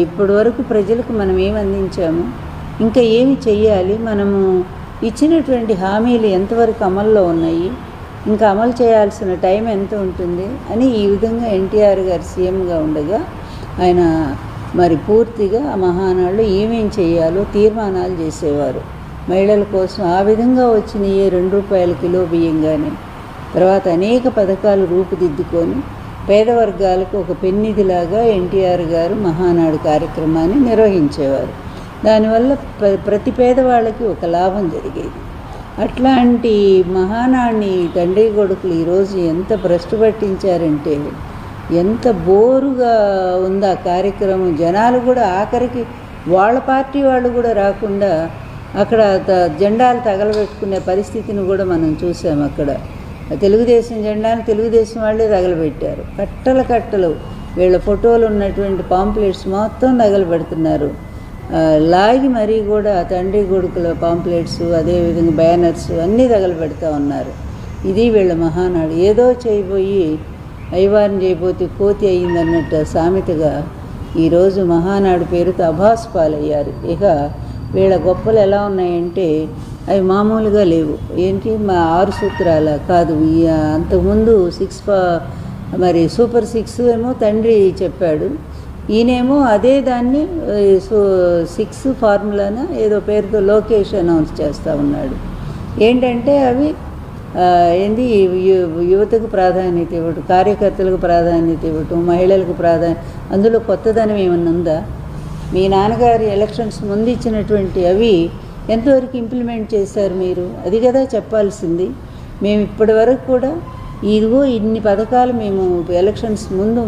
ఇప్పటి వరకు ప్రజలకు మనం ఏమి అందించాము, ఇంకా ఏమి చెయ్యాలి, మనము ఇచ్చినటువంటి హామీలు ఎంతవరకు అమల్లో ఉన్నాయి, ఇంకా అమలు చేయాల్సిన టైం ఎంత ఉంటుంది అని ఈ విధంగా ఎన్టీఆర్ గారు సీఎంగా ఉండగా ఆయన మరి పూర్తిగా ఆ మహానాడులో ఏమేం చేయాలో తీర్మానాలు చేసేవారు మహిళల కోసం. ఆ విధంగా వచ్చిన ₹2 కిలో బియ్యం కానీ తర్వాత అనేక పథకాలు రూపుదిద్దుకొని పేద వర్గాలకు ఒక పెన్నిధిలాగా ఎన్టీఆర్ గారు మహానాడు కార్యక్రమాన్ని నిర్వహించేవారు. దానివల్ల ప్రతి పేదవాళ్ళకి ఒక లాభం జరిగేది. అట్లాంటి మహానాడిని తండ్రి కొడుకులు ఈరోజు ఎంత భ్రష్టు పట్టించారంటే ఎంత బోరుగా ఉంది ఆ కార్యక్రమం. జనాలు కూడా ఆఖరికి వాళ్ళ పార్టీ వాళ్ళు కూడా రాకుండా అక్కడ జెండాలు తగలబెట్టుకునే పరిస్థితిని కూడా మనం చూసాం. అక్కడ తెలుగుదేశం జెండాను తెలుగుదేశం వాళ్ళే తగలబెట్టారు. కట్టలు వీళ్ళ ఫోటోలు ఉన్నటువంటి పాంప్లెట్స్ మొత్తం తగలబెడుతున్నారు. లాగి మరీ కూడా తండ్రి కొడుకుల పాంప్లెట్స్ అదేవిధంగా బ్యానర్స్ అన్నీ తగలబెడతా ఉన్నారు. ఇది వీళ్ళ మహానాడు. ఏదో చేయబోయి అయ్యవారిని చేయబోతే కోతి అయ్యిందన్నట్టు సామెతగా ఈరోజు మహానాడు పేరుతో అభాసు పాలయ్యారు. ఇక వీళ్ళ గొప్పలు ఎలా ఉన్నాయంటే అవి మామూలుగా లేవు. ఏంటి మా 6 సూత్రాల కాదు, అంతకుముందు మరి సూపర్ 6 ఏమో తండ్రి చెప్పాడు, ఈయనేమో అదే దాన్ని 6 ఫార్ములాన ఏదో పేరుతో లోకేష్ అనౌన్స్ చేస్తూ ఉన్నాడు. ఏంటంటే అవి యువతకు ప్రాధాన్యత ఇవ్వటం, కార్యకర్తలకు ప్రాధాన్యత ఇవ్వటం, మహిళలకు అందులో కొత్తదనం ఏమన్నా ఉందా? మీ నాన్నగారి ఎలక్షన్స్ ముందు ఇచ్చినటువంటి అవి ఎంతవరకు ఇంప్లిమెంట్ చేశారు మీరు? అది కదా చెప్పాల్సింది. మేము ఇప్పటి వరకు కూడా ఇదిగో ఇన్ని పథకాలు మేము ఎలక్షన్స్ ముందు